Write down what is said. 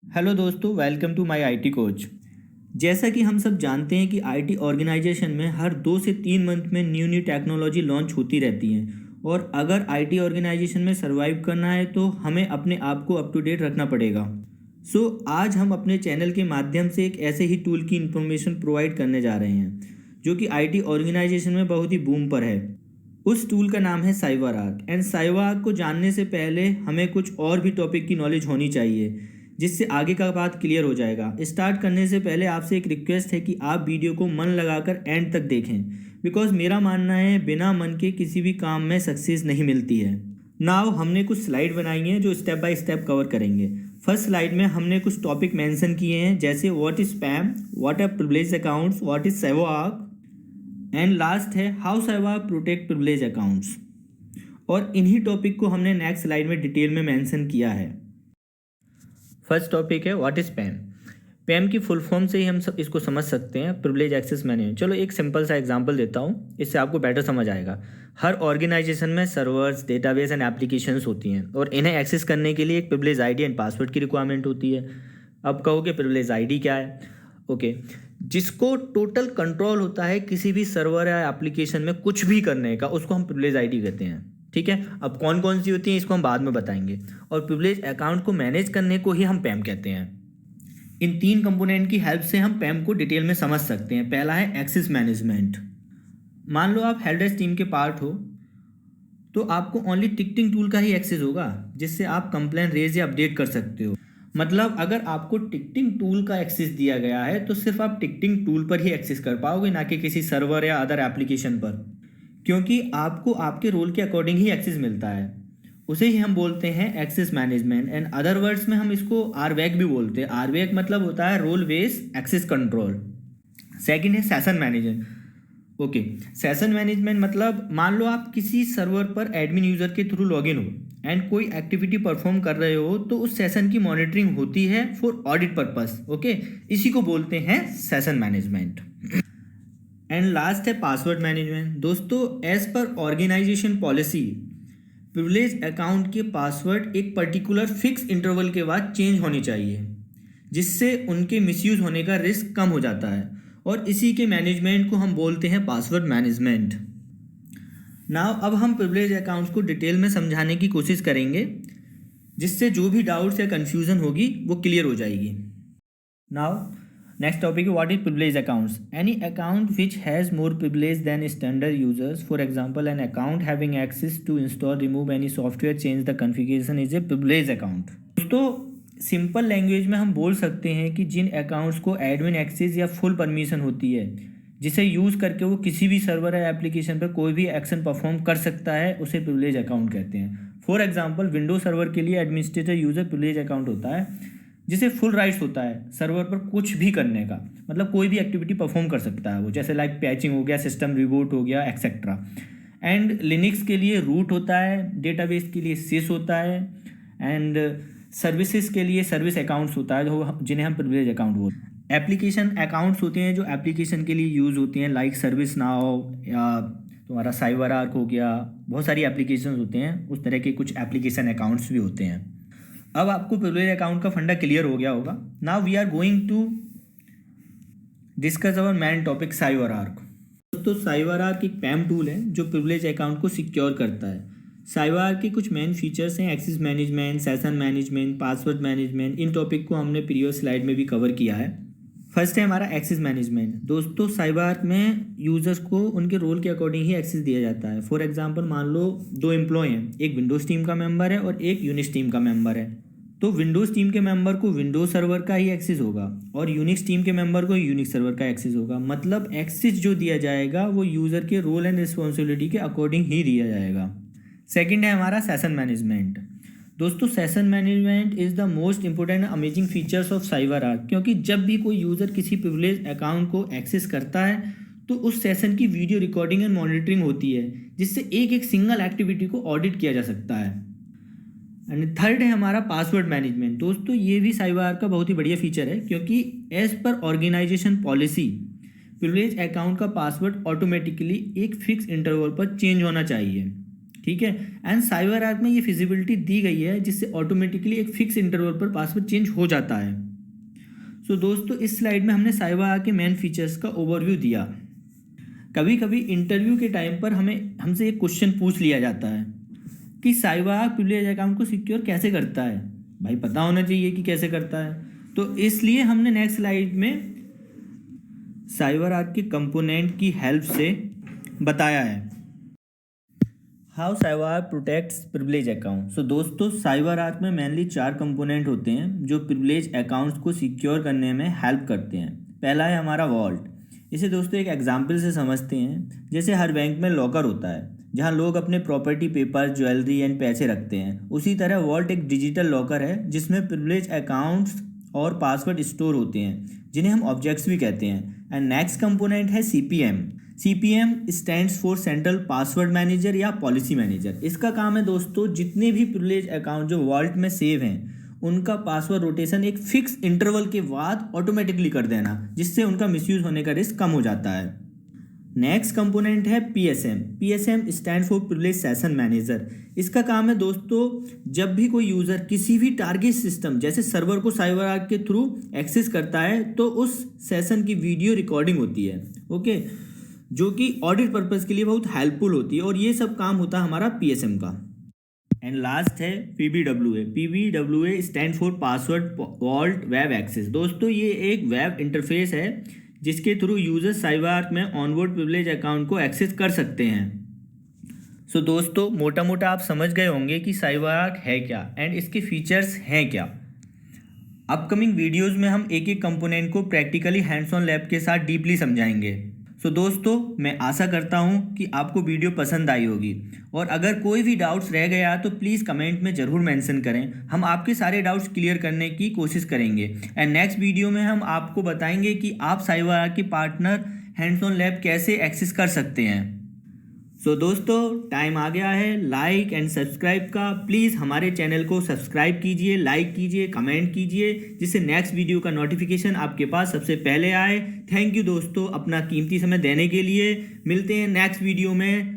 Hello दोस्तों, welcome to my IT coach. जैसा कि हम सब जानते हैं कि आईटी ऑर्गेनाइजेशन में हर 2 से 3 मंथ में न्यू टेक्नोलॉजी लॉन्च होती रहती हैं और अगर आईटी ऑर्गेनाइजेशन में सरवाइव करना है तो हमें अपने आप को अप टू डेट रखना पड़ेगा। आज हम अपने चैनल के माध्यम से एक ऐसे ही टूल की इंफॉर्मेशन प्रोवाइड करने जा रहे हैं जो कि आईटी ऑर्गेनाइजेशन में बहुत ही बूम पर है। उस टूल का नाम है साइबरआर्क एंड साइबरआर्क को जानने से पहले हमें कुछ और भी टॉपिक की नॉलेज होनी चाहिए जिससे आगे का बात क्लियर हो जाएगा। स्टार्ट करने से पहले आपसे एक रिक्वेस्ट है कि आप वीडियो को मन लगाकर एंड तक देखें बिकॉज मेरा मानना है बिना मन के किसी भी काम में सक्सेस नहीं मिलती है। नाउ हमने कुछ स्लाइड बनाई हैं जो स्टेप बाय स्टेप कवर करेंगे। फर्स्ट स्लाइड में हमने कुछ टॉपिक मेंशन किए हैं जैसे what is spam, what are privilege accounts, what is CyberArk and last है how CyberArk protect privilege accounts. और इन्हीं टॉपिक को हमने नेक्स्ट स्लाइड में डिटेल में मेंशन किया है। फर्स्ट टॉपिक है व्हाट इज पैम। पैम की फुल फॉर्म से ही हम सब इसको समझ सकते हैं, प्रिविलेज एक्सेस मैनेजमेंट। चलो एक सिंपल सा एग्जांपल देता हूँ, इससे आपको बेटर समझ आएगा। हर ऑर्गेनाइजेशन में सर्वर्स, डेटाबेस एंड एप्लीकेशंस होती हैं और इन्हें एक्सेस करने के लिए एक प्रिविलेज आईडी एंड पासवर्ड की रिक्वायरमेंट होती है। अब कहोगे प्रिविलेज आईडी क्या है? ओके, जिसको टोटल कंट्रोल होता है किसी भी सर्वर या एप्लीकेशन में कुछ भी करने का, उसको हम प्रिविलेज आईडी कहते हैं। ठीक है, अब कौन कौन सी होती हैं इसको हम बाद में बताएंगे। और प्रिविलेज अकाउंट को मैनेज करने को ही हम पैम कहते हैं। इन 3 कंपोनेंट की हेल्प से हम पैम को डिटेल में समझ सकते हैं। पहला है एक्सेस मैनेजमेंट। मान लो आप हेल्प डेस्क टीम के पार्ट हो तो आपको ओनली टिकटिंग टूल का ही एक्सेस होगा जिससे आप कंप्लेन रेज या अपडेट कर सकते हो। मतलब अगर आपको टिकटिंग टूल का एक्सेस दिया गया है तो सिर्फ आप टिकटिंग टूल पर ही एक्सेस कर पाओगे, ना कि किसी सर्वर या अदर एप्लीकेशन पर, क्योंकि आपको आपके रोल के अकॉर्डिंग ही एक्सेस मिलता है। उसे ही हम बोलते हैं access management and other words में हम इसको आरवैक भी बोलते हैं। आरवैक मतलब होता है role based access control. Second है session management. Okay, session management मतलब मान लो आप किसी सर्वर पर एडमिन यूज़र के थ्रू लॉगिन हो एंड कोई एक्टिविटी परफॉर्म कर रहे हो तो उस सेशन की मॉनिटरिंग होती है फॉर ऑडिट पर्पस। ओके, इसी को बोलते हैं सेशन मैनेजमेंट। एंड लास्ट है पासवर्ड मैनेजमेंट। दोस्तों, as per organisation policy privilege account के पासवर्ड एक पर्टिकुलर फिक्स इंटरवल के बाद चेंज होनी चाहिए जिससे उनके मिसयूज़ होने का रिस्क कम हो जाता है और इसी के मैनेजमेंट को हम बोलते हैं पासवर्ड मैनेजमेंट। नाउ अब हम प्रिविलेज अकाउंट्स को डिटेल में समझाने की कोशिश करेंगे जिससे जो भी डाउट्स या कन्फ्यूज़न होगी वो क्लियर हो जाएगी। नाउ नेक्स्ट टॉपिक है what is privilege accounts. Any account which has more privilege than standard users, for example an account having access to install, remove any software, change the configuration is a privilege account. दोस्तों, simple language में हम बोल सकते हैं कि जिन accounts को admin access या फुल परमिशन होती है जिसे यूज़ करके वो किसी भी सर्वर या एप्लीकेशन पर कोई भी एक्शन परफॉर्म कर सकता है, उसे प्रिविलेज अकाउंट कहते हैं। फॉर एग्जांपल विंडोज सर्वर के लिए एडमिनिस्ट्रेटर यूज़र प्रिविलेज अकाउंट होता है जिसे फुल राइट्स होता है सर्वर पर कुछ भी करने का, मतलब कोई भी एक्टिविटी परफॉर्म कर सकता है वो, जैसे लाइक पैचिंग हो गया, सिस्टम रिबूट हो गया, एक्सेट्रा। एंड लिनक्स के लिए रूट होता है, डेटाबेस के लिए सिस होता है एंड सर्विसेज के लिए सर्विस अकाउंट्स होता है जो जिन्हें हम प्रिविलेज अकाउंट बोलते हैं। एप्लीकेशन अकाउंट्स होते हैं जो एप्लीकेशन के लिए यूज़ होती हैं, लाइक सर्विस नाउ या तुम्हारा साइबरआर्क हो गया, बहुत सारी एप्लीकेशन होते हैं, उस तरह के कुछ एप्लीकेशन अकाउंट्स भी होते हैं। अब आपको प्रिविलेज अकाउंट का फंडा क्लियर हो गया होगा। Now we are going to discuss our main topic CyberArk. तो साइबरआर्क एक पैम टूल है जो प्रिविलेज अकाउंट को सिक्योर करता है। साइबरआर्क के कुछ मेन फीचर्स हैं access management, session management, password management. इन टॉपिक को हमने प्रीवियस स्लाइड में भी कवर किया है। फर्स्ट है हमारा एक्सेस मैनेजमेंट। दोस्तों, साइबरआर्क में यूज़र्स को उनके रोल के अकॉर्डिंग ही एक्सेस दिया जाता है। फॉर एग्जांपल मान लो 2 एम्प्लॉय हैं, एक विंडोज़ टीम का मेंबर है और एक यूनिक्स टीम का मेंबर है। तो विंडोज़ टीम के मेंबर को विंडोज़ सर्वर का ही एक्सेस होगा और यूनिक्स टीम के मेंबर को यूनिक्स सर्वर का एक्सेस होगा। मतलब एक्सेस जो दिया जाएगा वो यूज़र के रोल एंड रिस्पॉन्सिबिलिटी के अकॉर्डिंग ही दिया जाएगा। सेकंड है हमारा सेशन मैनेजमेंट। दोस्तों, session management is the most important amazing features of CyberArk, क्योंकि जब भी कोई यूज़र किसी प्रिविलेज अकाउंट को एक्सेस करता है तो उस सेशन की वीडियो रिकॉर्डिंग एंड मॉनिटरिंग होती है जिससे एक एक सिंगल एक्टिविटी को ऑडिट किया जा सकता है। एंड थर्ड है हमारा पासवर्ड मैनेजमेंट। दोस्तों, ये भी साइबरआर्क का बहुत ही बढ़िया फीचर है क्योंकि as per organisation policy privilege account का पासवर्ड ऑटोमेटिकली एक फिक्स इंटरवल पर चेंज होना चाहिए। ठीक है। एंड साइबर आर्क में ये फिजिबिलिटी दी गई है जिससे ऑटोमेटिकली एक फिक्स इंटरवल पर पासवर्ड चेंज हो जाता है। सो दोस्तों इस स्लाइड में हमने साइबर आर्क के मेन फीचर्स का ओवरव्यू दिया। कभी कभी इंटरव्यू के टाइम पर हमसे एक क्वेश्चन पूछ लिया जाता है कि साइबर आर्क प्रिविलेज अकाउंट को सिक्योर कैसे करता है। भाई पता होना चाहिए कि कैसे करता है, तो इसलिए हमने नेक्स्ट स्लाइड में साइबर आर्क के कंपोनेंट की हेल्प से बताया है how CyberArk protects privilege account. So दोस्तों साइबर आर्क में मेनली 4 कंपोनेंट होते हैं जो प्रिविलेज अकाउंट्स को सिक्योर करने में हेल्प करते हैं। पहला है हमारा वॉल्ट। इसे दोस्तों एक एग्जांपल से समझते हैं। जैसे हर बैंक में लॉकर होता है जहां लोग अपने प्रॉपर्टी, पेपर, ज्वेलरी एंड पैसे रखते हैं, उसी तरह वॉल्ट एक डिजिटल लॉकर है जिसमें प्रिविलेज अकाउंट्स और पासवर्ड स्टोर होते हैं जिन्हें हम ऑब्जेक्ट्स भी कहते हैं। एंड नेक्स्ट कंपोनेंट है CPM। CPM stands for central password manager या पॉलिसी मैनेजर। इसका काम है दोस्तों जितने भी प्रिविलेज अकाउंट जो वॉल्ट में सेव हैं उनका पासवर्ड रोटेशन एक फिक्स इंटरवल के बाद ऑटोमेटिकली कर देना, जिससे उनका मिसयूज होने का रिस्क कम हो जाता है। नेक्स्ट कंपोनेंट है PSM। PSM stand for privilege session manager. इसका काम है दोस्तों जब भी कोई यूज़र किसी भी टारगेट सिस्टम जैसे सर्वर को साइबर आर्क के थ्रू एक्सेस करता है तो उस सेशन की वीडियो रिकॉर्डिंग होती है, ओके, जो कि ऑडिट पर्पज़ के लिए बहुत हेल्पफुल होती है। और ये सब काम होता है हमारा PSM का। एंड लास्ट है PBWA। PBWA stand for password vault web access. दोस्तों ये एक वेब इंटरफेस है जिसके थ्रू यूजर साइबर आर्क में ऑनबोर्ड प्रिविलेज अकाउंट को एक्सेस कर सकते हैं। सो दोस्तों मोटा मोटा आप समझ गए होंगे कि साइबर आर्क है क्या एंड इसके फीचर्स हैं क्या। अपकमिंग वीडियोस में हम एक एक कंपोनेंट को प्रैक्टिकली हैंड्स ऑन लैब के साथ डीपली समझाएंगे। सो दोस्तों मैं आशा करता हूँ कि आपको वीडियो पसंद आई होगी, और अगर कोई भी डाउट्स रह गया तो प्लीज़ कमेंट में ज़रूर मेंशन करें। हम आपके सारे डाउट्स क्लियर करने की कोशिश करेंगे। एंड नेक्स्ट वीडियो में हम आपको बताएंगे कि आप साइबर आर्क के पार्टनर हैंड्स ऑन लैब कैसे एक्सेस कर सकते हैं। सो दोस्तों टाइम आ गया है लाइक एंड सब्सक्राइब का। प्लीज़ हमारे चैनल को सब्सक्राइब कीजिए, लाइक कीजिए, कमेंट कीजिए, जिससे नेक्स्ट वीडियो का नोटिफिकेशन आपके पास सबसे पहले आए। थैंक यू दोस्तों अपना कीमती समय देने के लिए। मिलते हैं नेक्स्ट वीडियो में।